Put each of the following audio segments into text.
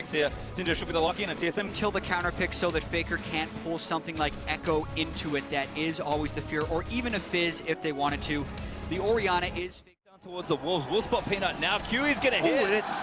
picks here. Cinder should be the lock-in and TSM. Until the counter pick so that Faker can't pull something like Echo into it. That is always the fear, or even a Fizz if they wanted to. The Orianna is down towards the Wolves. We'll spot Peanut now. Q is going to hit. and it's...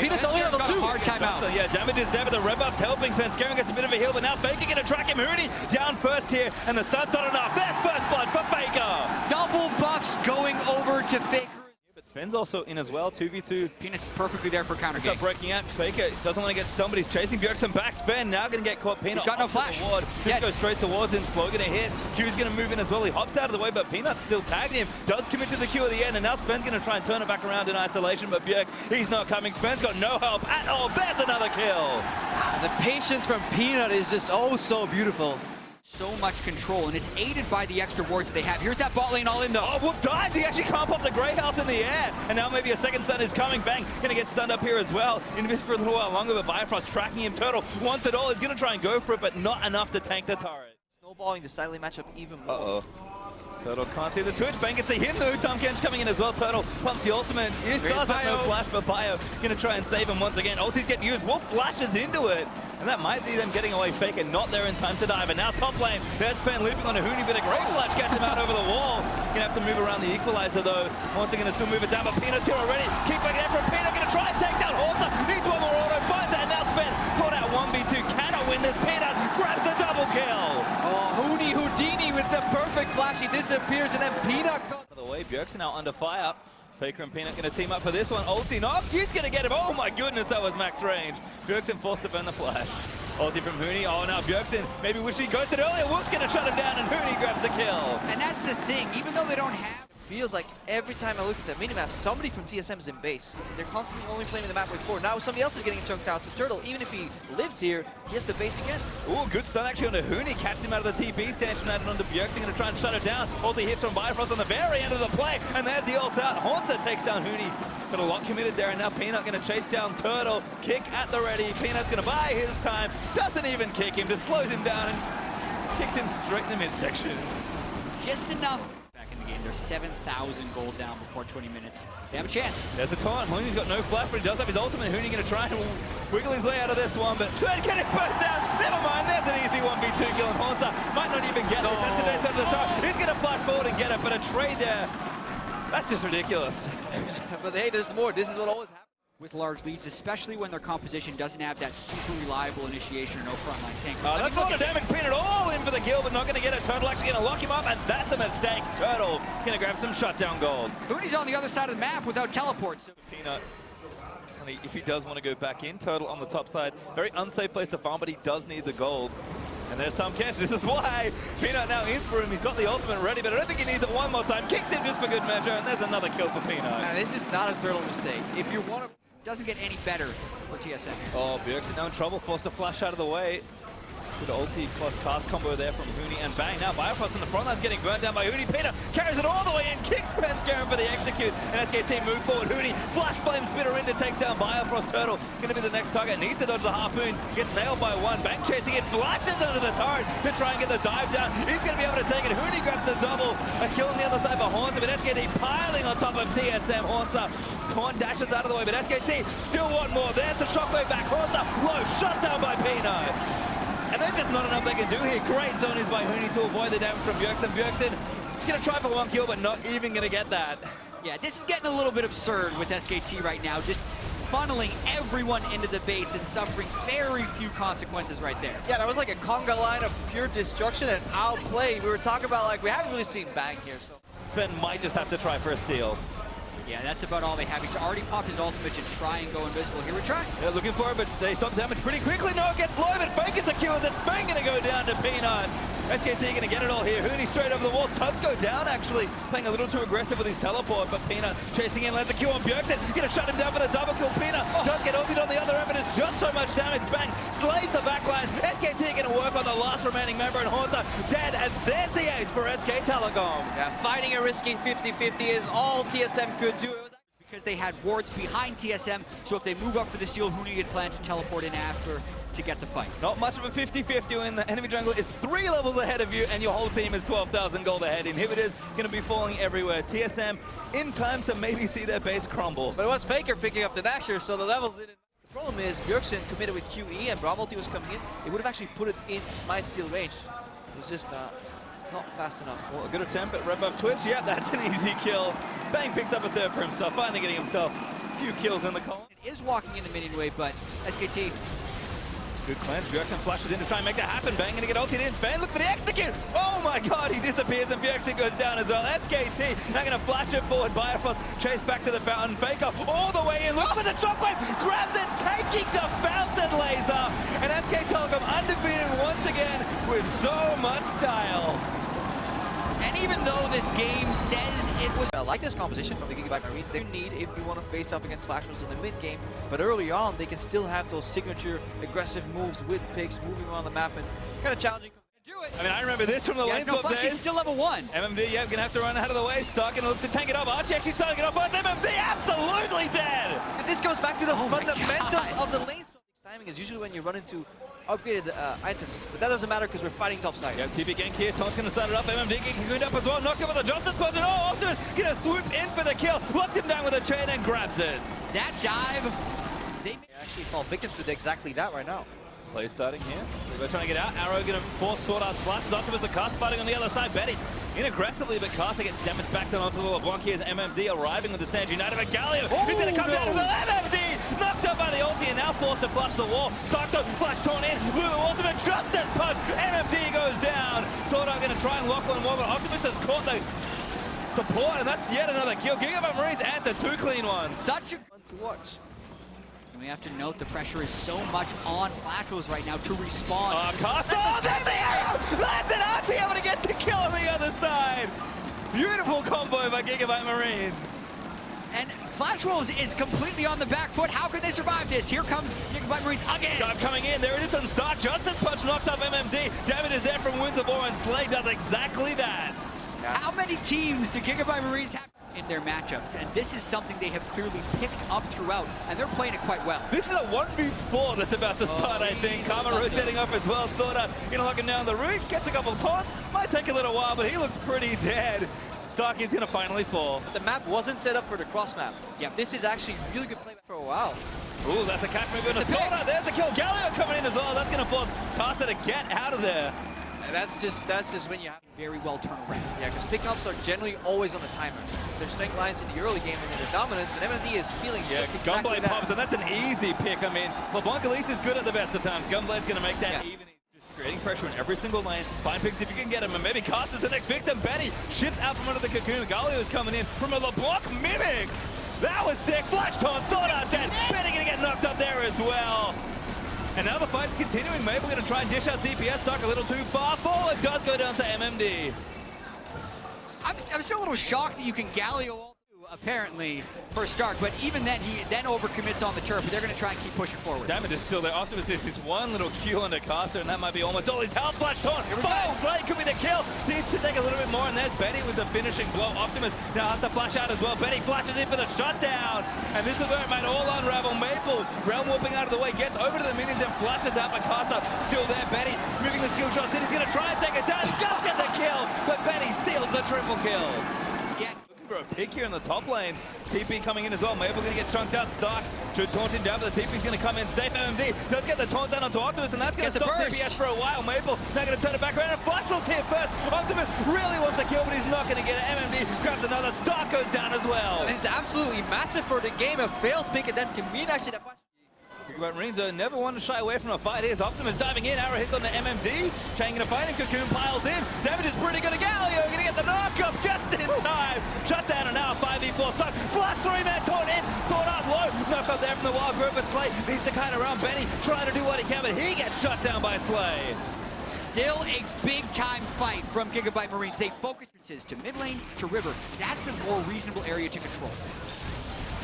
Peanut's only level 2. Hard timeout. Yeah, damage is there, but the red buff's helping. Svenskeren gets a bit of a heal, but now Faker going to track him. Hooney down first here, and the stun's not enough. There's first blood for Faker. Double buffs going over to Faker. But Sven's also in as well, 2v2. Peanut's perfectly there for counter game. Breaking out. Faker doesn't want to get stunned, but he's chasing Bjergsen back. Sven now going to get caught. Peanut He's got no flash. Just goes straight towards him. Slow going to hit. Q's going to move in as well. He hops out of the way, but Peanut's still tagged him. Does commit to the Q at the end, and now Sven's going to try and turn it back around in isolation, but Bjerg, he's not coming. Sven's got no help at all. There's another kill. The patience from Peanut is just oh so beautiful. So much control, and it's aided by the extra wards they have. Here's that bot lane all in though. Oh, Wolf dies. He actually can't pop the Grey Health in the air. And now maybe a second stun is coming. Bang, gonna get stunned up here as well. Invis for a little while longer, but Bifrost tracking him. Turtle wants it all. He's gonna try and go for it, but not enough to tank the turret. Snowballing to silently match up even more. Uh-oh. Turtle can't see the Twitch. Bang gets a hit though. Tom Ken's coming in as well. Turtle pumps the ultimate. He does have no flash, but Bio gonna try and save him once again. Ulti's getting used. Wolf flashes into it. And that might be them getting away. Faker not there in time to dive. And now top lane, there's Sven looping on a Hooney, but a great flash gets him out over the wall. Gonna have to move around the equalizer though. Once again, still move it down, but Peanut's here already. Keep back there from Peanut, gonna try and take down Horta. Needs one more auto, finds it, and now Sven caught out 1v2. Cannot win this. Peanut grabs a double kill. Oh, Houdini with the perfect flash. He disappears, and then Peanut comes. By the way, Bjergsen now under fire. Faker and Peanut going to team up for this one. Ulti knock, he's going to get him. Oh my goodness, that was max range. Bjergsen forced to burn the flash. Ulti from Hooney. Oh, now Bjergsen maybe wish he ghosted earlier. Wolf's going to shut him down, and Hooney grabs the kill. And that's the thing, even though they don't have... Feels like every time I look at the minimap, somebody from TSM is in base. They're constantly only playing the map with 4. Now somebody else is getting chunked out. So Turtle, even if he lives here, he has the base again. Ooh, good stun actually onto Hooney. Catches him out of the TP stand, and onto Bjergsen. Going to try and shut it down. Ulti hits from Bifrost on the very end of the play. And there's the ult out. Haunter takes down Hooney. Got a lot committed there, and now Peanut going to chase down Turtle. Kick at the ready. Peanut's going to buy his time. Doesn't even kick him. Just slows him down and kicks him straight in the midsection. Just enough. They're 7,000 gold down before 20 minutes. They have a chance. There's the taunt. Hooney's got no flash, but he does have his ultimate. Hooney going to try and wiggle his way out of this one, but Sven can it burn down. Never mind, there's an easy 1v2 kill, and Haunter might not even get this. That's the dance under the tower. He's going to flash forward and get it, but a trade there. That's just ridiculous. But hey, there's more. This is what always happens. With large leads, especially when their composition doesn't have that super reliable initiation or no frontline tank. That's a lot of damage. Peanut all in for the kill, but not going to get it. Turtle actually going to lock him up, and that's a mistake. Turtle going to grab some shutdown gold. Hooney's on the other side of the map without teleports. Peanut, if he does want to go back in, Turtle on the top side. Very unsafe place to farm, but he does need the gold. And there's Tom Kench. This is why Peanut now in for him. He's got the ultimate ready, but I don't think he needs it one more time. Kicks him just for good measure, and there's another kill for Peanut. Now, this is not a Turtle mistake. If you want to... Doesn't get any better for TSM. Oh, Bjergsen now in trouble, forced to flash out of the way. With the ulti plus cast combo there from Hooney, and bang, now Bifrost in the front line's getting burnt down by Hooney. Peanut carries it all the way in, kicks Svenskeren for the execute, and SKT move forward. Hooney, flash flame spitter in to take down Bifrost. Turtle going to be the next target, needs to dodge the harpoon, gets nailed by one. Bang chasing it, flashes under the turret to try and get the dive down. He's going to be able to take it. Hooney grabs the double, a kill on the other side for Haunter, but SKT piling on top of TSM. Haunter, Taunt dashes out of the way, but SKT still want more. There's the shockwave back. Haunter, low, shut down by Peanut. And there's just not enough they can do here. Great zone is by Hooney to avoid the damage from Bjergsen. Bjergsen going to try for one kill, but not even going to get that. Yeah, this is getting a little bit absurd with SKT right now. Just funneling everyone into the base and suffering very few consequences right there. Yeah, that was like a conga line of pure destruction and outplay. We were talking about, like, we haven't really seen Bang here. So Sven might just have to try for a steal. Yeah, that's about all they have. He's already popped his ultimate to try and go invisible. Here we try. They're looking for it, but they stop damage pretty quickly. No, it gets low, but Fake is a kill. It's Bang going to go down to Peanut. SKT going to get it all here. Hooney straight over the wall. Tugs go down, actually. Playing a little too aggressive with his teleport, but Peanut chasing in, lands a Q on Bjergsen. Going to shut him down for the double kill. Peanut does get ulted on the other end, but it's just so much damage. Bang slays the backline. SKT going to work on the last remaining member, and Haunter dead, as there's the ace for SK Telecom. yeah, fighting a risky 50-50 is all TSM could do. Because they had wards behind TSM, so if they move up for the steal, Hooney had planned to teleport in after to get the fight. Not much of a 50-50 when the enemy jungle is 3 levels ahead of you and your whole team is 12,000 gold ahead. Inhibitors going to be falling everywhere. TSM in time to maybe see their base crumble. But it was Faker picking up the Dasher, so the levels in it. Problem is, Bjergsen committed with QE and Braum ulti was coming in. It would have actually put it in Smite Steel range. It was just not fast enough. Well, a good attempt at Red Buff Twitch. Yep, that's an easy kill. Bang picks up a third for himself, finally getting himself a few kills in the column. It is walking into minion wave, but SKT. Good cleanse. Bjergsen flashes in to try and make that happen. Bang gonna get ulted in. Sven, look for the execute. Oh my god, he disappears and Bjergsen goes down as well. SKT now gonna flash it forward. Biofrost chase back to the fountain. Faker all the way in. Look for the shockwave. Grabs it, taking the fountain laser. And SK Telecom undefeated once again with so much style. And even though this game says it was... I like this composition from the Gigabyte Marines. They need if you want to face up against Flash Wolves in the mid game, but early on they can still have those signature aggressive moves with picks moving around the map and kind of challenging. Do it. I mean, I remember this from the lane swap Flash days. is still level 1. MMD, yeah, gonna have to run out of the way. Stark gonna look to tank it up. Archie actually starting it off. But MMD absolutely dead. Because this goes back to the fundamentals God. of the lane swap. Timing is usually when you run into upgraded items, but that doesn't matter because we're fighting topside. Yeah, TP gank here. Taunt's gonna start it up. MMD getting cocooned up as well. Knocked him with a Justice Punch. And oh, Optimus gonna swoop in for the kill. Locked him down with a chain and grabs it. That dive, They actually fall victim to exactly that right now. Play starting here. We're trying to get out. Arrow gonna force Sword Art Splash. Optimus the cast fighting on the other side. Betty in aggressively, but Casa gets damaged back down onto the LeBlanc. Here's MMD arriving with the Stand United. But Galio is gonna come down as well. MMD knocked up by the ulti and now forced to flush the wall. Stark flash torn in. Blue ultimate Justice Punch. MMD goes down. Sword Art gonna try and lock one more, but Optimus has caught the support, and that's yet another kill. Gigabyte Marines answer 2 clean ones. such a... Fun to watch. And we have to note the pressure is so much on Flash Wolves right now to respond. Casa, oh, that's the arrow! That's an Archie able to get the kill on the other side. Beautiful combo by Gigabyte Marines. And Flash Wolves is completely on the back foot. How can they survive this? Here comes Gigabyte Marines again. Dive coming in. There it is on start. Justice Punch knocks up MMD. Damage is there from Winds of War, and Slay does exactly that. How many teams do Gigabyte Marines have in their matchups? And this is something they have clearly picked up throughout, and they're playing it quite well. This is a 1v4 that's about to start, I think. Karma rotating up as well. Sorta gonna lock him down the route. Gets a couple taunts. Might take a little while, but he looks pretty dead. Stark is gonna finally fall. The map wasn't set up for the cross map. Yeah, this is actually really good play for a while. Ooh, that's a catch move in a Sorta. There's a kill. Galio coming in as well. That's gonna force Casa to get out of there. And that's just when you have Very well turned around. yeah, because pickups are generally always on the timer. Their strength lines in the early game and then their dominance, and MMD is feeling Yeah, just exactly Gunblade that. pops, and that's an easy pick. I mean, LeBlanc at least is good at the best of times. Gunblade's gonna make that even. Just creating pressure in every single lane. Find picks if you can get him, and maybe Casta's the next victim. Betty ships out from under the cocoon. Galio is coming in from a LeBlanc mimic. That was sick. Flash taunt, Sword Art dead. Betty gonna get knocked up there as well. And now the fight's continuing. Maple gonna try and dish out DPS. Stuck a little too far. Forward does go down to MMD. I'm still a little shocked that you can Galio apparently for Stark, but even then he then overcommits on the turf, but they're going to try and keep pushing forward. Damage is still there. Optimus is one little Q under Casa, and that might be almost all his health. Flash taunt. Final Slay could be the kill. Needs to take a little bit more, and there's Betty with the finishing blow. Optimus now has to flash out as well. Betty flashes in for the shutdown, and this is where it might all unravel. Maple realm warping out of the way, gets over to the minions and flashes out, but Casa still there. Betty moving the skill shots in. He's going to try and take it down. Just get the kill, but Betty seals the triple kill. Yeah. For a pick here in the top lane. TP coming in as well. Maple gonna get chunked out. Stark should taunt him down, but the TP's gonna come in safe. MMD does get the taunt down onto Optimus, and that's gonna stop DPS for a while. Maple now gonna turn it back around, and Flash Wolves here first. Optimus really wants to kill, but he's not gonna get it. MMD grabs another. Stark goes down as well. This is absolutely massive for the game. A failed pick, and then can mean actually that Flash. But Renzo never wanted to shy away from a fight. Here's Optimus diving in. Arrow hits on the MMD. Chain gonna fight, and Cocoon piles in. Damage is pretty good. Galio gonna get the knock up just in time. Shut down, and now a 5v4 Stuck. Flash 3-man taunt in. Sword Art low. Knock up there from the wild group, but Slay needs to kite around Benny, trying to do what he can, but he gets shut down by Slay. Still a big-time fight from Gigabyte Marines. They focus to mid lane, to river. That's a more reasonable area to control.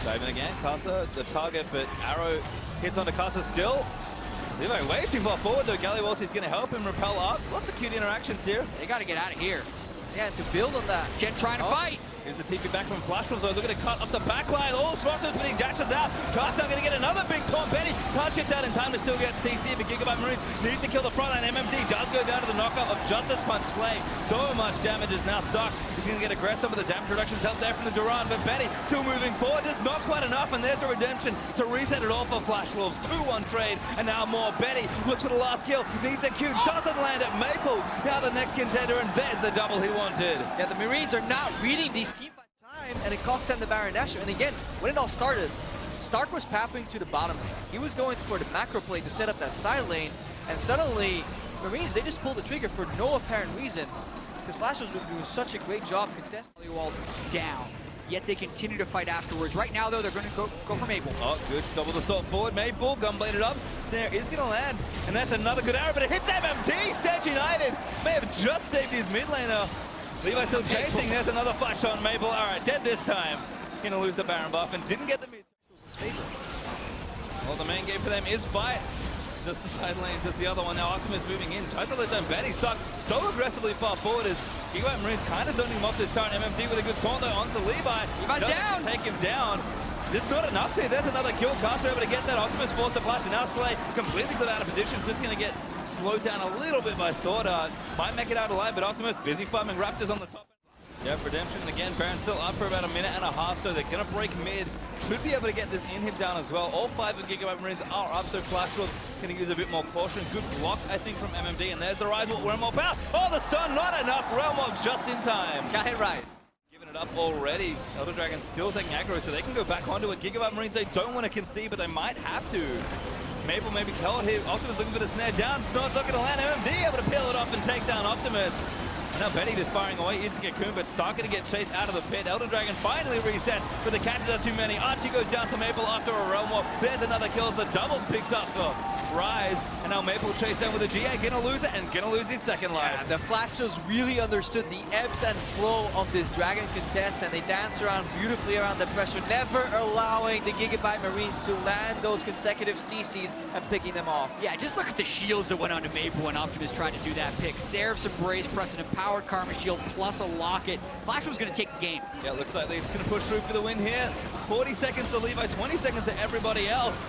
Diving again. Casa the target, but Arrow hits onto Casa still. Levi way too far forward though. Galliwalti's going to help him repel up. Lots of cute interactions here. They got to get out of here. Yeah, to build on that. Jen trying to fight. Here's the TP back from Flash Wolves, looking to cut up the back line. All Throsters putting dashes out. Carthel going to get another big taunt. Benny can't shift out in time to still get CC, but Gigabyte Marines needs to kill the front line. MMD does go down to the knockout of Justice Punch Slay. So much damage is now stuck. He's going to get aggressive with the damage reductions out there from the Duran, but Benny still moving forward, just not quite enough, and there's a redemption to reset it all for Flash Wolves. 2-1 trade, and now more. Benny looks for the last kill, needs a Q, doesn't land at Maple. Now the next contender, and there's the double he wanted. Yeah, the Marines are not reading these team fight time, and it cost them the Baron Dasher. And again, when it all started, Stark was papping to the bottom lane. He was going for the macro play to set up that side lane, and suddenly, Marines, they just pulled the trigger for no apparent reason, because Flash was doing such a great job contesting. Wall down, yet they continue to fight afterwards. Right now, though, they're going to go for Maple. Oh, good double the stop forward. Maple, gunbladed up, snare is going to land, and that's another good arrow, but it hits MMD. Stench United may have just saved his mid laner. Levi still chasing. There's another flash on Maple. All right, dead this time. Going to lose the Baron buff and didn't get the mid. Well, the main game for them is fight. Just the side lanes, that's the other one. Now Optimus moving in, tries to let them Benny stuck so aggressively far forward as Gigabyte Marines kind of zoning him off this turn. MMD with a good taunt though onto Levi. Levi's down! Take him down. Just not enough here. There's another kill. Caster able to get that. Optimus forced to flash, and now Slay completely got out of position. Just going to get slowed down a little bit by Sword Art. Might make it out alive, but Optimus busy farming Raptors on the top. Yep, redemption again. Baron still up for about a minute and a half, so they're going to break mid. Should be able to get this in-hit down as well. All 5 of Gigabyte Marines are up, so Flash Wolves going to use a bit more caution. Good block, I think, from MMD, and there's the Rise. Realm of Power. Oh, the stun, not enough. Realm of just in time. Got hit Rise. Giving it up already. Elder Dragon still taking aggro, so they can go back onto it. Gigabyte Marines, they don't want to concede, but they might have to. Maple maybe held here. Optimus looking for the snare down. Snort looking to land. MMD able to peel it off and take down Optimus. Now Benny just firing away into Cocoon, but Stark going to get chased out of the pit. Elder Dragon finally resets, but the catches are too many. Archie goes down to Maple after a Realm War. There's another kill as the double picked up for Rise. And now Maple chased down with a GA, gonna lose it and gonna lose his second life. Yeah, the Flashers really understood the ebbs and flow of this Dragon contest, and they dance around beautifully around the pressure, never allowing the Gigabyte Marines to land those consecutive CCs and picking them off. Yeah, just look at the shields that went onto Maple when Optimus tried to do that pick. Seraph's Embrace, plus an empowered Karma Shield, plus a Locket. Flash was going to take the game. Yeah, looks like they're just going to push through for the win here. 40 seconds to Levi, 20 seconds to everybody else.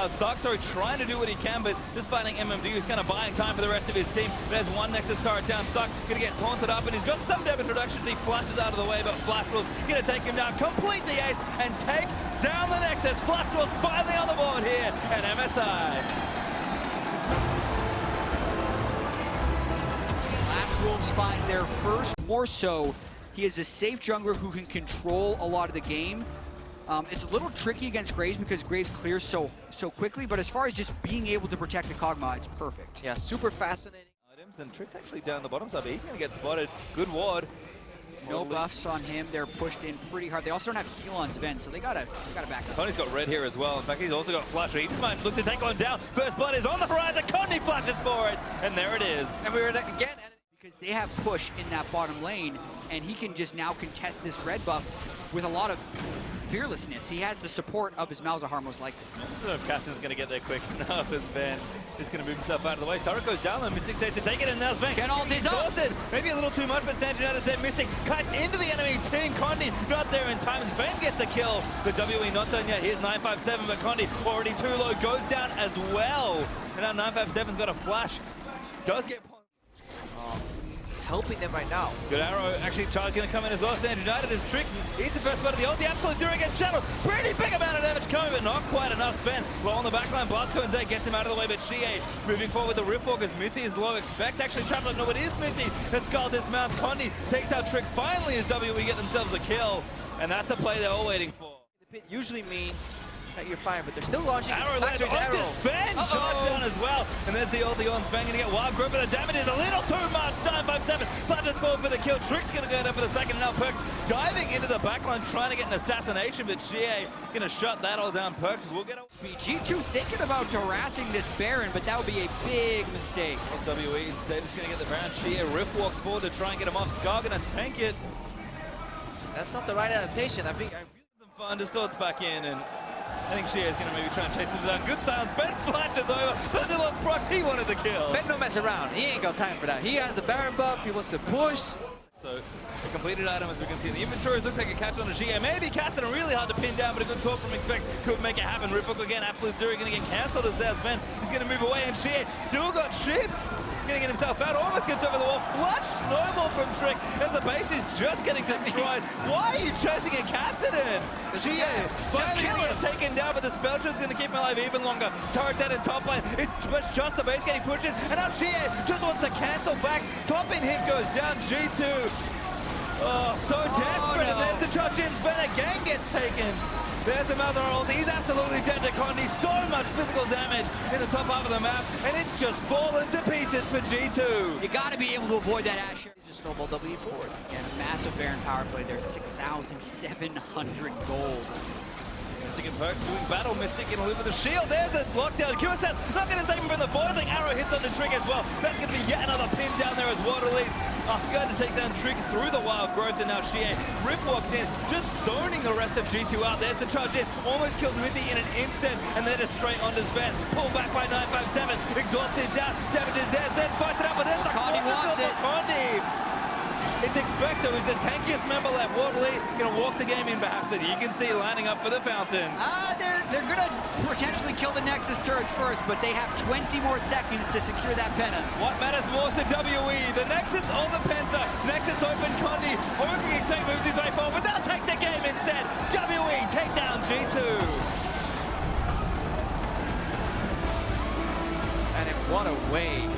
Stark, sorry, trying to do what he can, but just fighting MMD, who's kind of buying time for the rest of his team. There's one Nexus turret down. Stark going to get taunted up, and he's got some damage reductions. He flashes out of the way, but Flash Wolves going to take him down, complete the ace, and take down the Nexus. Flash Wolves finally on the board here at MSI. Flash Wolves find their first. More so, he is a safe jungler who can control a lot of the game. It's a little tricky against Graves because Graves clears so quickly, but as far as just being able to protect the Kog'Maw, it's perfect. Yeah, super fascinating. Items, and Trick's actually down the bottom side, but he's going to get spotted. Good ward. No buffs on him. They're pushed in pretty hard. They also don't have heal on Sven, so they gotta back up. Tony's got red here as well. In fact, he's also got flash. He just might look to take one down. First blood is on the horizon. Coney flashes for it, and there it is. And we were again. Because they have push in that bottom lane, and he can just now contest this red buff with a lot of fearlessness. He has the support of his Malzahar most likely. I don't know if Caston's going to get there quick enough. This Sven is going to move himself out of the way. Turret goes down, and Mystic says to take it, and now Sven is up. Maybe a little too much, but Sanjay United said Mystic cut into the enemy team. Condi not there in time. Sven gets a kill. The WE not done yet. Here's 957, but Condi already too low. Goes down as well. And now 957's got a flash. Does get helping them right now. Good arrow. Actually, Charles going to come in as well. Stand United is tricky. He's the first one of the ult. The absolute zero against Channel. Pretty big amount of damage coming, but not quite enough. Sven low on the backline. Blast Cones there gets him out of the way, but Shie moving forward with the Riftwalk as Mithy is low. Expect actually Traveler. No, it is Mithy. That Skull dismounts. Condi takes out Trick. Finally, as WE get themselves a kill, and that's a play they're all waiting for. The pit usually means that you're fine, but they're still launching arrow onto Sven, shot down as well, and there's the ulti on Sven, gonna get wild grip, but the damage is a little too much. 957, Fudges fall for the kill. Trick's gonna go down for the second, and now Perk diving into the backline, trying to get an assassination, but Shie gonna shut that all down. Perks will get a G2 thinking about harassing this Baron, but that would be a big mistake. WE instead is gonna get the Baron. Shie Rift walks forward to try and get him off. Scar gonna tank it. That's not the right adaptation. I think some fun. Distorts back in, and I think Shie is going to maybe try and chase him down. Good silence. Ben flashes over. Thunderlord's procs. He wanted the kill. Ben don't mess around. He ain't got time for that. He has the Baron buff. He wants to push. So a completed item, as we can see in the inventory, looks like a catch on a GA. Maybe Cassidy really hard to pin down, but a good talk from Expect could make it happen. Riphook again, Absolute Zero going to get cancelled as their Sven. He's going to move away, and GA still got shifts. Going to get himself out, almost gets over the wall. Flush snowball from Trick as the base is just getting destroyed. Why are you chasing a Cassidy? GA finally going to get taken down, but the spell trip's going to keep him alive even longer. Turret dead in top lane. It's just the base getting pushed in, and now GA just wants to cancel back. Top in hit goes down, G2. Oh, so desperate, and there's the charge in, but again gets taken. There's another ult, he's absolutely dead to Condi, so much physical damage in the top half of the map, and it's just fallen to pieces for G2. You gotta be able to avoid that Asher. Just snowball W forward. And a massive Baron power play there, 6,700 gold. Mystic and Perk doing battle, Mystic gonna live with the shield, there's a lockdown, QSS not gonna save him from the void, I think Arrow hits on the Trick as well. That's gonna be yet another pin down there as Water leads. Going to take down Trick through the wild growth, and now Xie. Rip walks in, just zoning the rest of G2 out. There's the charge in, almost kills Mithy in an instant, and then just straight onto Sven. Pulled back by 957, exhausted down, damage is there, Sven fights it out, but there's the Condi wants it. Condi. It's Expecto, who's the tankiest member left. Waterley gonna walk the game in behalf of it. You can see lining up for the fountain. They're gonna potentially kill the Nexus turrets first, but they have 20 more seconds to secure that Penta. What matters more to WE? The Nexus or the Penta? Nexus open Condi, hoping Expect moves his way forward, but they'll take the game instead. WE take down G2. And what a way.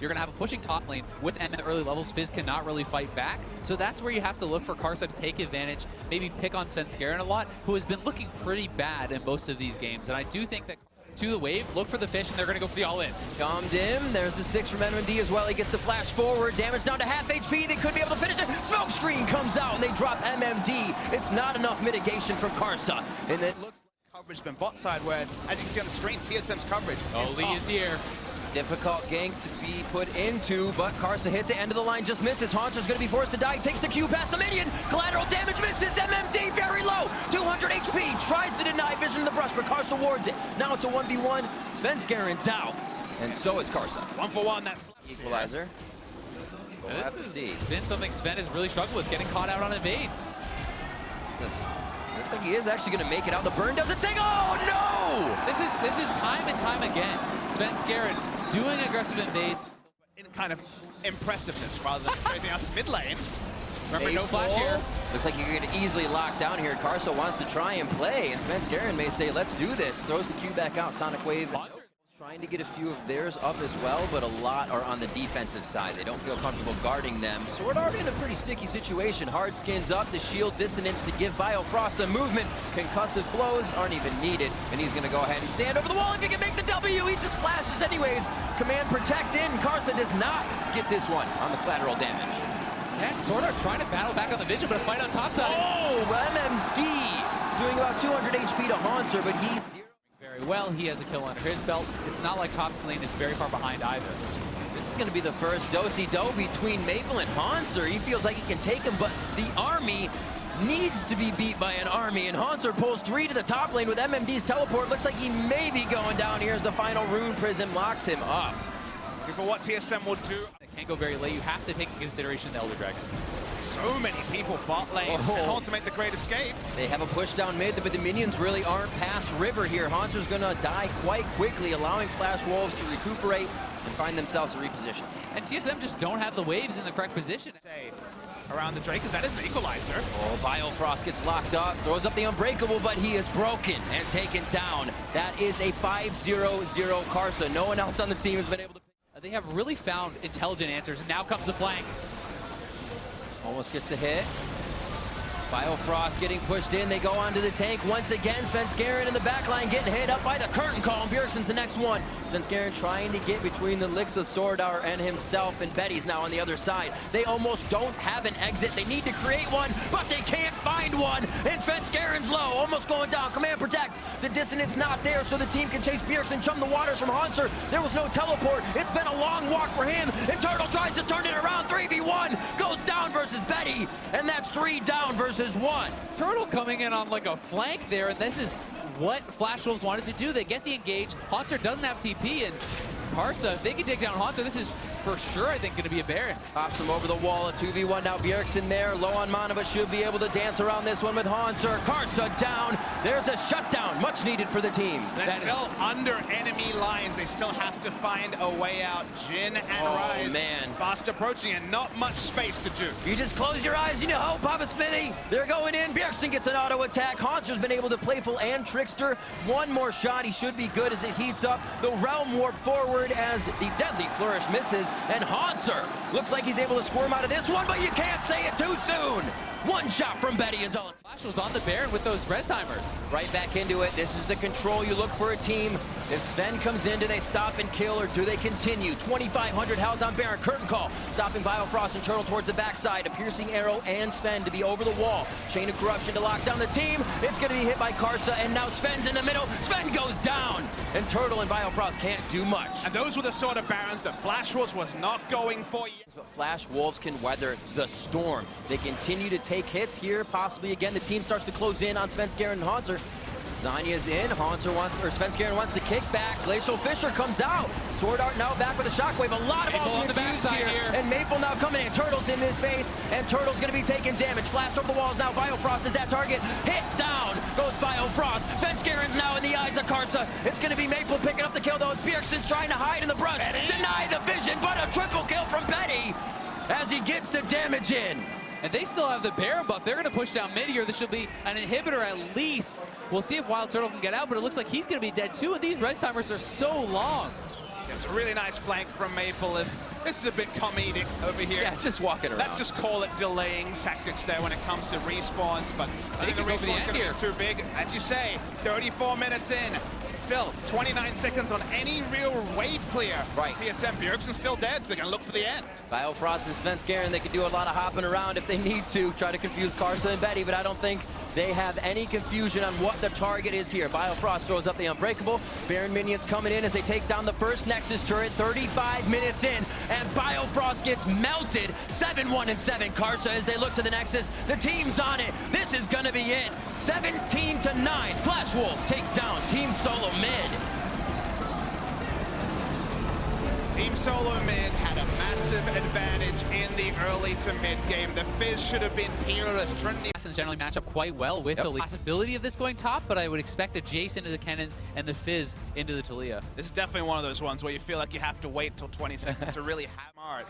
You're going to have a pushing top lane with M at early levels. Fizz cannot really fight back. So that's where you have to look for Karsa to take advantage, maybe pick on Svenskeren a lot, who has been looking pretty bad in most of these games. And I do think that to the wave, look for the fish, and they're going to go for the all-in. Calmed in. There's the 6 from MMD as well. He gets the flash forward. Damage down to half HP. They could be able to finish it. Smoke screen comes out, and they drop MMD. It's not enough mitigation from Karsa. And it looks like coverage has been bot side, whereas as you can see on the screen, TSM's coverage is Lee top. is here. difficult gank to be put into, but Karsa hits it, end of the line, just misses. Haunter's gonna be forced to die, takes the Q past the minion, collateral damage misses, MMD very low, 200 HP, tries to deny vision in the brush, but Karsa wards it. Now it's a 1v1, Svenskeren's out, and so is Karsa. 1-for-1, that Equalizer. We'll have to This see. has been something Sven has really struggled with, getting caught out on evades. Looks like he is actually gonna make it out. The burn doesn't take, oh no! This is time and time again. Svenskeren doing aggressive invades. in kind of impressiveness rather than anything else. Mid lane. Remember, no Ball. flash here. Looks like you're gonna easily lock down here. Karsa wants to try and play, and Svenskeren may say, let's do this. Throws the Q back out, Sonic Wave. Trying to get a few of theirs up as well, but a lot are on the defensive side. They don't feel comfortable guarding them. Sword Art in a pretty sticky situation. Hard skins up, the shield dissonance to give Biofrost a movement. Concussive blows aren't even needed, and he's gonna go ahead and stand over the wall. If he can make the W, he just flashes anyways. Command protect in, Karsa does not get this one on the collateral damage. Yeah, Sword Art trying to battle back on the vision, but a fight on top side. Oh, MMD doing about 200 HP to Haunter, but he's Very well, he has a kill under his belt. It's not like top lane is very far behind either. This is going to be the first do-si-do between Maple and Haunter. He feels like he can take him, but the army needs to be beat by an army, and Haunter pulls 3 to the top lane with MMD's teleport. Looks like he may be going down here as the final rune prism locks him up. Looking for what TSM will do. It can't go very late. You have to take into consideration the Elder Dragon. So many people bot lane, and Haunter make the great escape. They have a push down mid, but the minions really aren't past river here. Haunter's gonna die quite quickly, allowing Flash Wolves to recuperate and find themselves a reposition. And TSM just don't have the waves in the correct position. Around the Drake, because that is an equalizer. Oh, Biofrost gets locked up, throws up the Unbreakable, but he is broken and taken down. That is a 5-0-0 Karsa. No one else on the team has been able to... They have really found intelligent answers, and now comes the flank. Almost gets the hit. Biofrost getting pushed in. They go onto the tank once again. Svenskeren in the back line getting hit up by the curtain call. Bjergsen's the next one. Svenskeren trying to get between the Lixa Swordar and himself, and Betty's now on the other side. They almost don't have an exit. They need to create one, but they can't find one. And Svenskeren's low, almost going down. Command protect. The dissonance not there, so the team can chase Bjergsen, chum the waters from Haunter. There was no teleport. It's been a long walk for him, and Turtle tries to turn it around. 3v1 goes down versus Betty, and that's 3 down versus 1. Turtle coming in on like a flank there, and this is what Flash Wolves wanted to do. They get the engage. Haunter doesn't have TP, and Karsa, if they can take down Haunter, this is for sure, I think, going to be a Baron. Pops him over the wall, a 2v1 now. Bjergsen there, low on mana, but should be able to dance around this one with Hanser. Karsa down. There's a shutdown, much needed for the team. They're still under enemy lines. They still have to find a way out. Jin and Rise fast approaching and not much space to do. You just close your eyes, you know how, Papa Smithy. They're going in. Bjergsen gets an auto attack. Hanser's been able to playful and trickster. One more shot, he should be good as it heats up. The Realm Warp forward as the deadly flourish misses, and Hanser looks like he's able to squirm out of this one, but you can't say it too soon. One shot from Betty is all. Flash was on the Baron with those res timers. Right back into it. This is the control you look for a team. If Sven comes in, do they stop and kill, or do they continue? 2,500 held on Baron. Curtain call, stopping Biofrost and Turtle towards the backside. A piercing arrow and Sven to be over the wall. Chain of corruption to lock down the team. It's going to be hit by Karsa, and now Sven's in the middle. Sven goes down, and Turtle and Biofrost can't do much. And those were the sort of Barons that Flash Wolves was not going for yet. But Flash Wolves can weather the storm. They continue to take hits here. Possibly again, the team starts to close in on Svenskeren and Hanser. Zanya's in. Svenskeren wants the kick back. Glacial Fisher comes out. Sword Art now back with a shockwave. A lot of ultimates used here. And Maple now coming in. Turtle's in his face, and Turtle's going to be taking damage. Flash over the walls now. Biofrost is that target. Hit down goes Biofrost. Svenskeren now in the eyes of Karsa. It's going to be Maple picking up the kill, though. Bjergsen's trying to hide in the brush. Deny the vision, but a triple kill from Betty as he gets the damage in. And they still have the Baron buff. They're going to push down mid here. This should be an inhibitor at least. We'll see if Wild Turtle can get out, but it looks like he's going to be dead too, and these res timers are so long. It's a really nice flank from Maple. This is a bit comedic over here. Yeah, just walking around. Let's just call it delaying tactics there when it comes to respawns, but I think the respawn's going to be too big. As you say, 34 minutes in. Still, 29 seconds on any real wave clear. Right. TSM, Bjergsen's still dead, so they're going to look for the end. Biofrost and Svenskeren, they can do a lot of hopping around if they need to, try to confuse Karsa and Betty, but I don't think they have any confusion on what the target is here. Biofrost throws up the Unbreakable. Baron minions coming in as they take down the first Nexus turret, 35 minutes in, and Biofrost gets melted. 7-1 and 7 Karsa as they look to the Nexus. The team's on it. This is going to be it. 17-9. Flash Wolves take down Team SoloMid. Team SoloMid had a massive advantage in the early to mid game. The Fizz should have been peerless. Assassins generally match up quite well with the possibility of this going top, but I would expect the Jace into the Kennen and the Fizz into the Taliyah. This is definitely one of those ones where you feel like you have to wait till 20 seconds to really hammer it.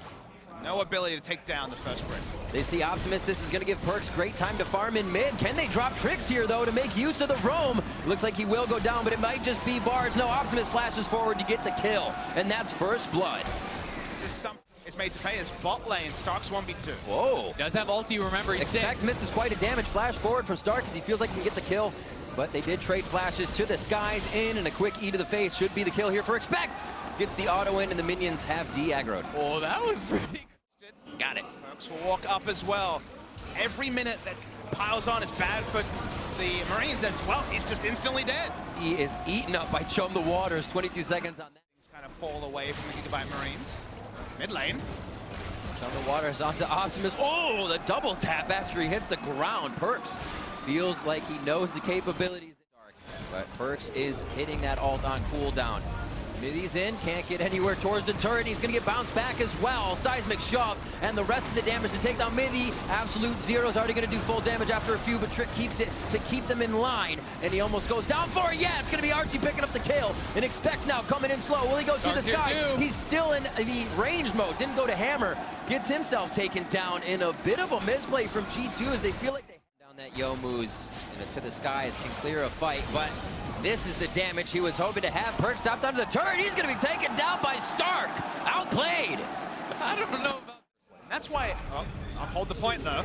No ability to take down the first break. They see Optimus. This is going to give Perks great time to farm in mid. Can they drop tricks here, though, to make use of the roam? Looks like he will go down, but it might just be bards. No, Optimus flashes forward to get the kill, and that's first blood. This is something it's made to pay as bot lane. Stark's 1v2. Whoa. Does have ulti, remember, he's Expect 6. misses quite a damage flash forward from Stark because he feels like he can get the kill. But they did trade flashes to the skies in, and a quick E to the face should be the kill here for Expect. Gets the auto in, and the minions have de-aggroed. Oh, that was pretty. Got it. Perks will walk up as well. Every minute that piles on is bad for the Marines as well. He's just instantly dead. He is eaten up by Chum the Waters. 22 seconds on that. Things kind of fall away from the Gigabyte Marines. Mid lane. Chum the Waters onto Optimus. Oh, the double tap after he hits the ground. Perks feels like he knows the capabilities of Dark, but Perks is hitting that ult on cooldown. Middy's in, can't get anywhere towards the turret. He's going to get bounced back as well. Seismic shove, and the rest of the damage to take down Middy. Absolute Zero's already going to do full damage after a few, but Trick keeps it to keep them in line. And he almost goes down for it. Yeah, it's going to be Archie picking up the kill. And Expect now coming in slow. Will he go through the sky? He's still in the range mode. Didn't go to hammer. Gets himself taken down in a bit of a misplay from G2 as they feel like they down that Youmuu's to the skies can clear a fight, but this is the damage he was hoping to have. Perk stopped onto the turret. He's going to be taken down by Stark. Outplayed. I don't know about... That's why... Oh, I'll hold the point, though.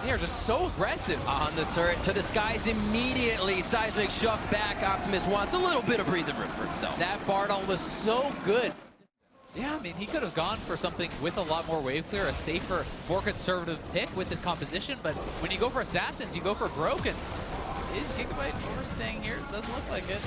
They are just so aggressive. On the turret to the skies immediately. Seismic shoved back. Optimus wants a little bit of breathing room for himself. That Bard ult was so good. Yeah, I mean, he could have gone for something with a lot more wave clear, a safer, more conservative pick with his composition, but when you go for Assassins, you go for Broken. Is Gigabyte staying here? Doesn't look like it.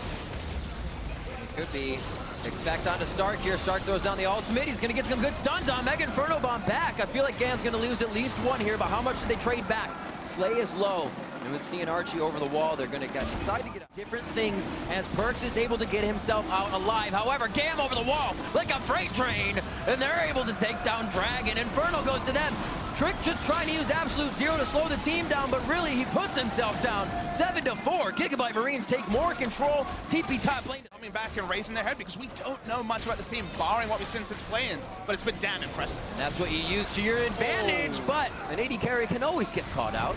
Could be. Expect onto Stark here. Stark throws down the ultimate. He's going to get some good stuns on Mega Inferno Bomb back. I feel like Gam's going to lose at least one here, but how much did they trade back? Slay is low. And with seeing Archie over the wall, they're going to decide to get different things as Perks is able to get himself out alive. However, Gam over the wall like a freight train, and they're able to take down Dragon. Inferno goes to them. Trick just trying to use Absolute Zero to slow the team down, but really he puts himself down. 7-4. Gigabyte Marines take more control. TP top lane. Coming back and raising their head because we don't know much about this team, barring what we've seen since play-ins, but it's been damn impressive. And that's what you use to your advantage, but an AD carry can always get caught out.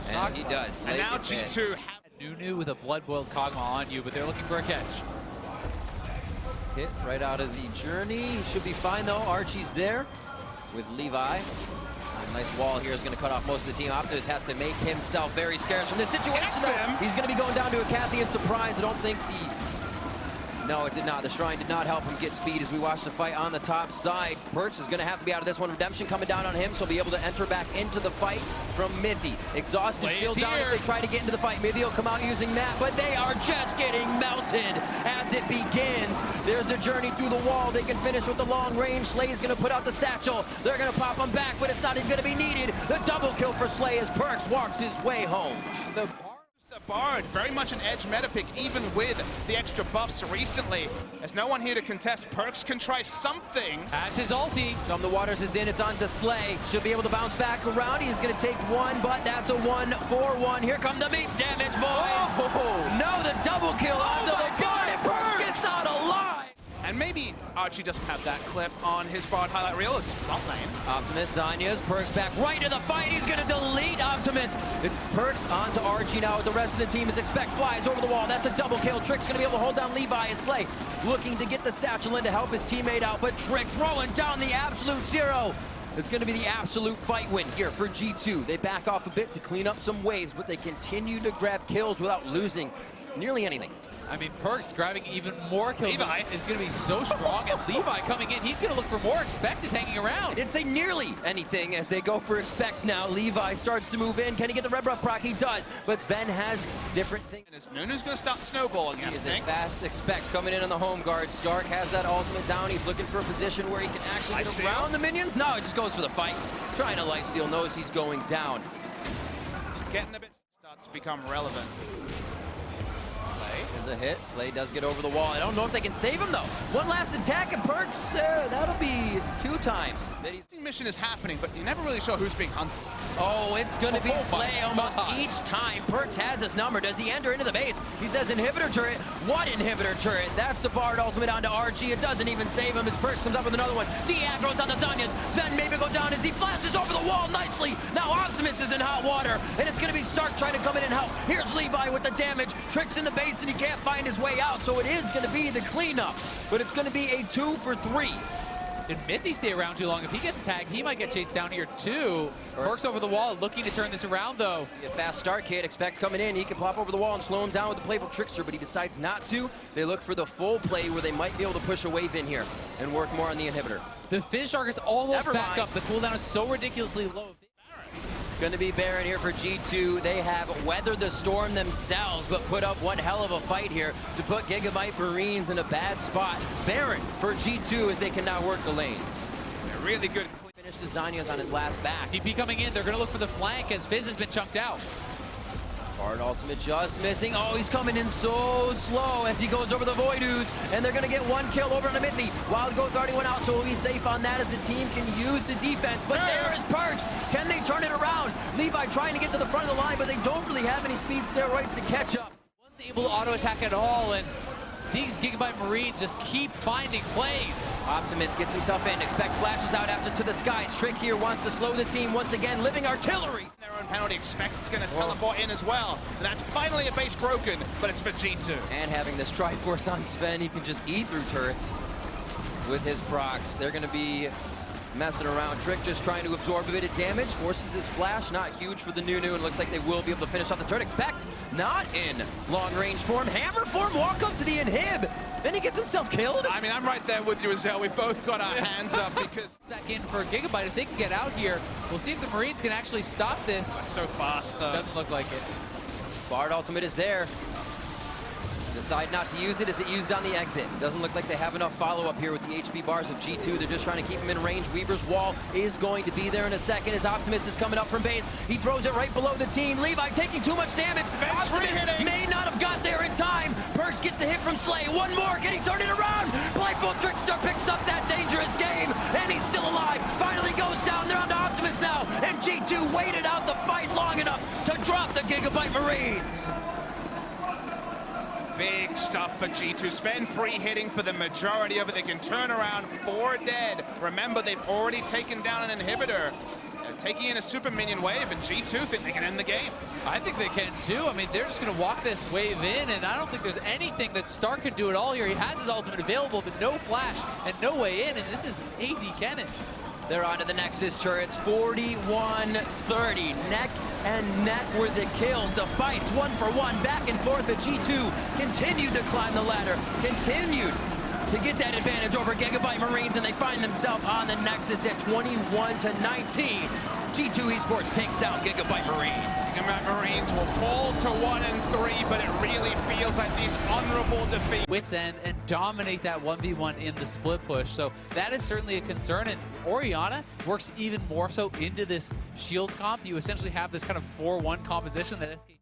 And he does. And now G2 Nunu with a blood-boiled Kog'Maw on you, but they're looking for a catch. Hit right out of the journey. He should be fine though. Archie's there with Levi. A nice wall here is going to cut off most of the team. Optimus has to make himself very scarce from this situation. He's going to be going down to a Cathian surprise. I don't think No, it did not. The Shrine did not help him get speed as we watch the fight on the top side. Perks is going to have to be out of this one. Redemption coming down on him, so he'll be able to enter back into the fight from Mithy. Exhaust is still down if they try to get into the fight. Mithy will come out using that, but they are just getting melted as it begins. There's the journey through the wall. They can finish with the long range. Slay is going to put out the satchel. They're going to pop him back, but it's not even going to be needed. The double kill for Slay as Perks walks his way home. The Bard, very much an edge meta pick, even with the extra buffs recently. There's no one here to contest. Perks can try something. That's his ulti. Some the Waters is in, it's on to Slay. Should be able to bounce back around. He's going to take one, but that's a 1-4-1. Here come the meat damage, boys. Oh. No, the double kill onto the Bard, and Perks gets out alive. And maybe Archie doesn't have that clip on his Bard highlight reel. It's front lane. Optimus, Zanya's, Perks back right to the fight. He's going to delete Optimus. It's Perks onto Archie now with the rest of the team as Expect flies over the wall. That's a double kill. Trick's going to be able to hold down Levi and Slay. Looking to get the satchel in to help his teammate out, but Trick throwing down the Absolute Zero. It's going to be the absolute fight win here for G2. They back off a bit to clean up some waves, but they continue to grab kills without losing nearly anything. I mean, Perks grabbing even more kills is going to be so strong, and Levi coming in, he's going to look for more. Expect is hanging around. I didn't say nearly anything as they go for Expect now. Levi starts to move in. Can he get the red buff proc? He does, but Sven has different things. Nunu's going to start snowballing, He is a fast Expect coming in on the home guard. Stark has that ultimate down. He's looking for a position where he can actually get around the minions. No, he just goes for the fight. Trying to lifesteal, knows he's going down. Getting a bit starts to become relevant. There's a hit. Slay does get over the wall. I don't know if they can save him, though. One last attack, and Perks, that'll be 2 times. The mission is happening, but you're never really sure who's being hunted. Oh, it's going to be Slay almost each time. Perks has his number. Does he enter into the base? He says inhibitor turret. What inhibitor turret? That's the Bard ultimate onto RG. It doesn't even save him as Perks comes up with another one. De-aggro's on the Zanyas. Sven maybe go down as he flashes over the wall nicely. Now Optimus is in hot water, and it's going to be Stark trying to come in and help. Here's Levi with the damage. Trick's in the base, and he can't find his way out, so it is going to be the cleanup. But it's going to be a 2 for 3. Did Mithy stay around too long? If he gets tagged, he might get chased down here too. Perks over the wall, looking to turn this around though. A fast start kid, Expect coming in. He can pop over the wall and slow him down with the playful Trickster, but he decides not to. They look for the full play where they might be able to push a wave in here and work more on the inhibitor. The Fizz Shark is almost back up. The cooldown is so ridiculously low. Going to be Baron here for G2. They have weathered the storm themselves, but put up one hell of a fight here to put Gigabyte Marines in a bad spot. Baron for G2 as they can now work the lanes. A really good finish to Zanya's on his last back. TP coming in. They're going to look for the flank as Fizz has been chunked out. Bard ultimate just missing. Oh, he's coming in so slow as he goes over the Void Ooze, and they're going to get 1 kill over on the Mithy. Wild Growth already went out, so we'll be safe on that as the team can use the defense. But there is Perks. Can they turn it around? Levi trying to get to the front of the line, but they don't really have any speed steroids to catch up. Wasn't able to auto attack at all, and these Gigabyte Marines just keep finding plays. Optimus gets himself in. Expect flashes out after to the skies. Trick here wants to slow the team once again. Living artillery. Their own penalty. Expect is going to teleport in as well. And that's finally a base broken, but it's for G2. And having this Triforce on Sven, he can just eat through turrets with his procs. They're going to be messing around. Trick just trying to absorb a bit of damage. Forces his flash. Not huge for the Nunu, and looks like they will be able to finish off the turret. Expect not in long range form. Hammer form. Walk up to the inhib. Then he gets himself killed. I mean, I'm right there with you, Azelle. We've both got our hands up because... Back in for Gigabyte. If they can get out here, we'll see if the Marines can actually stop this. So fast, though. Doesn't look like it. Bard ultimate is there. Decide not to use it. Is it used on the exit? It doesn't look like they have enough follow-up here with the HP bars of G2. They're just trying to keep him in range. Weaver's wall is going to be there in a second as Optimus is coming up from base. He throws it right below the team. Levi taking too much damage. Optimus may not have got there in time. Perks gets the hit from Slay. One more. Can he turn it around? Blindfold Trickster picks up that dangerous game, and he's still alive. Finally goes down. They're on to Optimus now, and G2 waited out the fight long enough to drop the Gigabyte Marines. Big stuff for G2. Spend free hitting for the majority of it. They can turn around 4 dead. Remember, they've already taken down an inhibitor. They're taking in a super minion wave, and G2 think they can end the game. I think they can too. I mean, they're just going to walk this wave in, and I don't think there's anything that Stark can do at all here. He has his ultimate available, but no flash and no way in, and this is an AD cannon. They're onto the Nexus turrets, 41-30. Neck and neck were the kills. The fights, 1-for-1, back and forth. But G2 continued to climb the ladder, continued to get that advantage over Gigabyte Marines, and they find themselves on the Nexus at 21-19. G2 Esports takes down Gigabyte Marines. Gigabyte Marines will fall to 1-3, but it really feels like these honorable defeats. Wits end and dominate that 1v1 in the split push. So that is certainly a concern. And Orianna works even more so into this shield comp. You essentially have this kind of 4-1 composition that SK.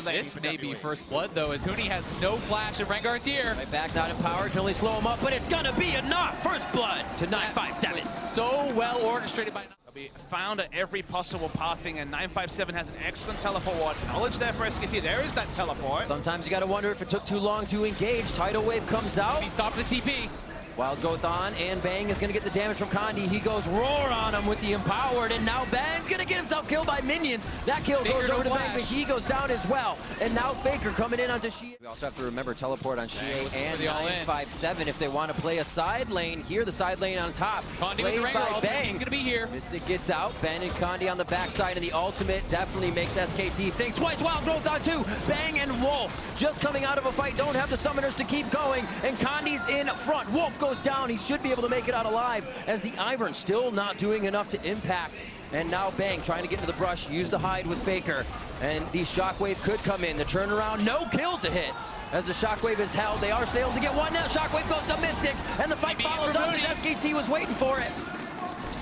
This may be first blood, though, as Huni has no flash, and Rengar's here. Right back, not empowered, can only slow him up, but it's gonna be enough. First blood to 957. So well orchestrated by. Be found at every possible pathing, and 957 has an excellent teleport ward. Knowledge there for SKT. There is that teleport. Sometimes you gotta wonder if it took too long to engage. Tidal wave comes out. He stopped the TP. Wild Growth on, and Bang is gonna get the damage from Condi. He goes roar on him with the empowered, and now Bang's gonna get himself killed by minions. That kill goes over to Bang, but he goes down as well. And now Faker coming in onto Shie. We also have to remember teleport on Shie and 957 if they want to play a side lane here. The side lane on top. Condi with the Rengar, Bang. He's gonna be here. Mystic gets out. Ben and Condi on the backside, and the ultimate definitely makes SKT think twice. Wild Growth on two. Bang and Wolf just coming out of a fight. Don't have the summoners to keep going, and Condi's in front. Wolf goes down. He should be able to make it out alive, as the Ivern still not doing enough to impact. And now Bang trying to get into the brush, use the hide with Faker, and the Shockwave could come in. The turnaround, no kill to hit. As the Shockwave is held, they are still able to get one now. Shockwave goes to Mystic, and the fight follows up as SKT was waiting for it.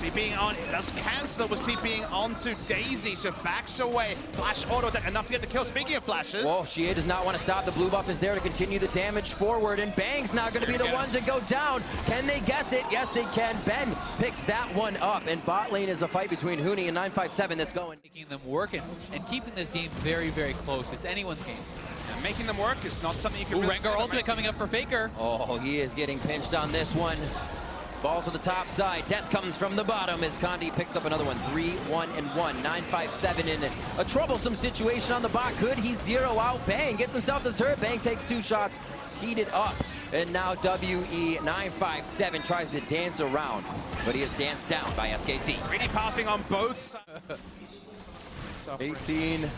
TPing on, that's Cancel was TPing onto Daisy, so backs away. Flash auto attack, enough to get the kill. Speaking of flashes. Whoa, Shie does not want to stop. The blue buff is there to continue the damage forward, and Bang's not going to be the one to go down. Can they guess it? Yes, they can. Ben picks that one up, and bot lane is a fight between Huni and 957 that's going. Making them work and keeping this game very, very close. It's anyone's game. And making them work is not something you can really Rengar ultimate coming up for Faker. Oh, he is getting pinched on this one. Ball to the top side. Death comes from the bottom as Condi picks up another one. 3-1-1. 957 in a troublesome situation on the bot. Could he zero out? Bang gets himself to the turret. Bang takes 2 shots. Heated up. And now WE957 tries to dance around, but he is danced down by SKT. Really pathing on both sides. 18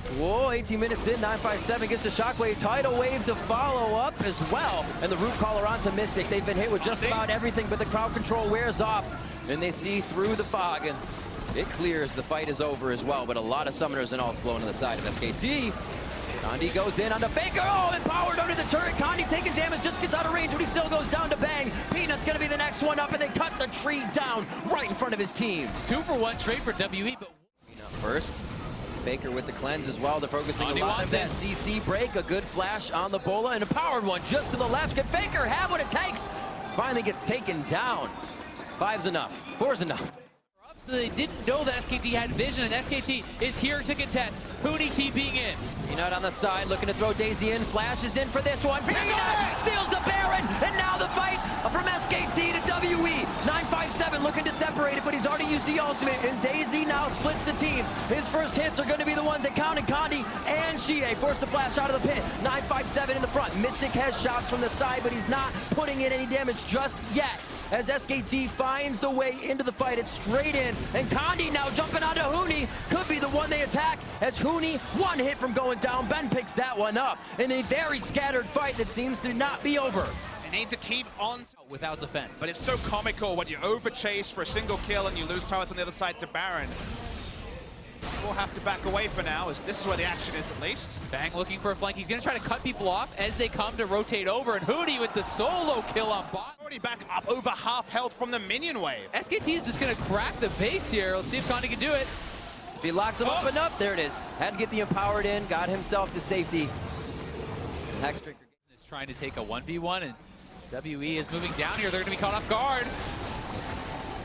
minutes in, 957 gets the Shockwave, Tidal Wave to follow up as well. And the Root Caller onto Mystic. They've been hit with just about everything, but the crowd control wears off, and they see through the fog, and it clears. The fight is over as well, but a lot of summoners and ults blown to the side of SKT. Condi goes in onto Faker. Oh, empowered under the turret. Condi taking damage, just gets out of range, but he still goes down to Bang. Peanut's gonna be the next one up, and they cut the tree down right in front of his team. 2-for-1 trade for WE, but Peanut first. Faker with the cleanse as well. They're focusing a lot on that CC break. A good flash on the Bola, and a powered one just to the left. Can Faker have what it takes? Finally gets taken down. 5's enough. 4's enough. So they didn't know that SKT had vision, and SKT is here to contest. Huni TPing in. Peanut on the side, looking to throw Daisy in. Flash is in for this one. Peanut steals the Baron, and now the fight from SKT to WE. 957 looking to separate it, but he's already used the ultimate, and Daisy now splits the teams. His first hits are going to be the ones that count, and Condi and Shie forced to flash out of the pit. 957 in the front. Mystic has shots from the side, but he's not putting in any damage just yet. As SKT finds the way into the fight, it's straight in, and Condi now jumping onto Huni, could be the one they attack, as Huni, one hit from going down. Ben picks that one up in a very scattered fight that seems to not be over. They need to keep on without defense. But it's so comical when you overchase for a single kill and you lose turrets on the other side to Baron. will have to back away for now, as this is where the action is at least. Bang looking for a flank. He's going to try to cut people off as they come to rotate over. And Hootie with the solo kill on bot. Already back up over half health from the minion wave. SKT is just going to crack the base here. Let's see if Condi can do it. If he locks him up enough, there it is. Had to get the empowered in, got himself to safety. Hexdrinker is trying to take a 1v1, and WE is moving down here. They're going to be caught off guard.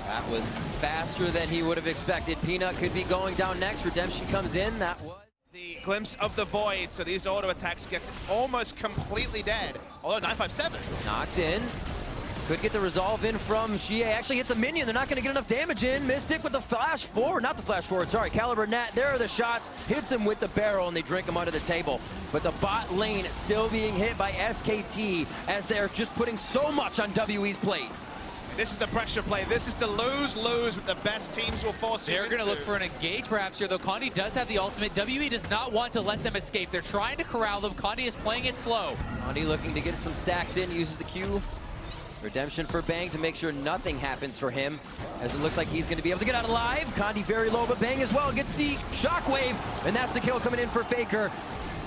That was faster than he would have expected. Peanut could be going down next. Redemption comes in. That was The glimpse of the void, so these auto attacks gets almost completely dead. Although 957. knocked in. Could get the resolve in from Xie. Actually hits a minion. They're not going to get enough damage in. Mystic with the flash forward. Not the flash forward, sorry. Caliber Nat. There are the shots. Hits him with the barrel, and they drink him under the table. But the bot lane is still being hit by SKT as they're just putting so much on WE's plate. This is the pressure play. This is the lose-lose that the best teams will force you They're going to into. look for an engage perhaps here, though. Condi does have the ultimate. WE does not want to let them escape. They're trying to corral them. Condi is playing it slow. Condi looking to get some stacks in, uses the Q. Redemption for Bang to make sure nothing happens for him, as it looks like he's going to be able to get out alive. Condi very low, but Bang as well gets the shockwave, and that's the kill coming in for Faker.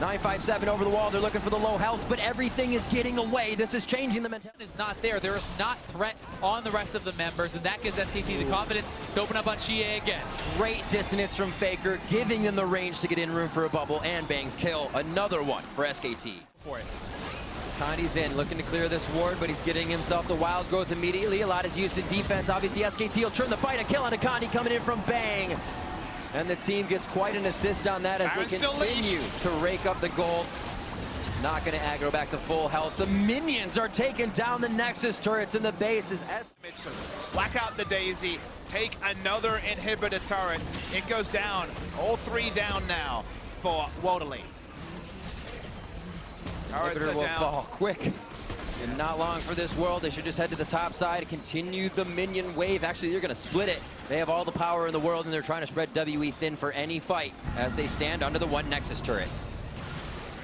957 over the wall. They're looking for the low health, but everything is getting away. This is changing the mentality. Is not there. There is not threat on the rest of the members, and that gives SKT the confidence to open up on Xie again. Great dissonance from Faker, giving them the range to get in room for a bubble, and Bang's kill. Another one for SKT. For it. Condi's in, looking to clear this ward, but he's getting himself the wild growth immediately. A lot is used in defense. Obviously, SKT will turn the fight. A kill on Condi coming in from Bang. And the team gets quite an assist on that as they continue to rake up the gold. Not going to aggro back to full health. The minions are taking down the Nexus turrets in the bases. Whack out the Daisy. Take another inhibitor turret. It goes down. All three down now for Waterly. Inhibitor will fall quick. And not long for this world. They should just head to the top side and continue the minion wave. Actually, they're going to split it. They have all the power in the world, and they're trying to spread WE thin for any fight as they stand under the one Nexus turret.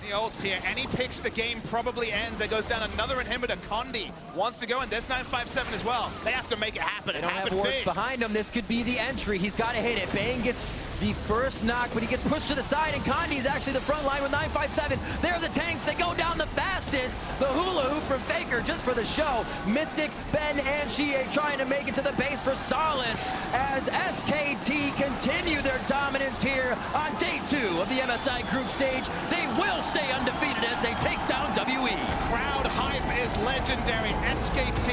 The ults here. Any picks, the game probably ends. There goes down another inhibitor. Condi wants to go, and there's 957 as well. They have to make it happen. They don't have wards behind him. This could be the entry. He's got to hit it. Bang gets the first knock, but he gets pushed to the side, and Condi's actually the front line with 957. They're the tanks. They go down the fastest. The hula hoop from Faker just for the show. Mystic, Ben, and Xie trying to make it to the base for Solace as SKT continue their dominance here on day 2 of the MSI group stage. They will stay undefeated as they take down WE. Crowd hype is legendary. SKT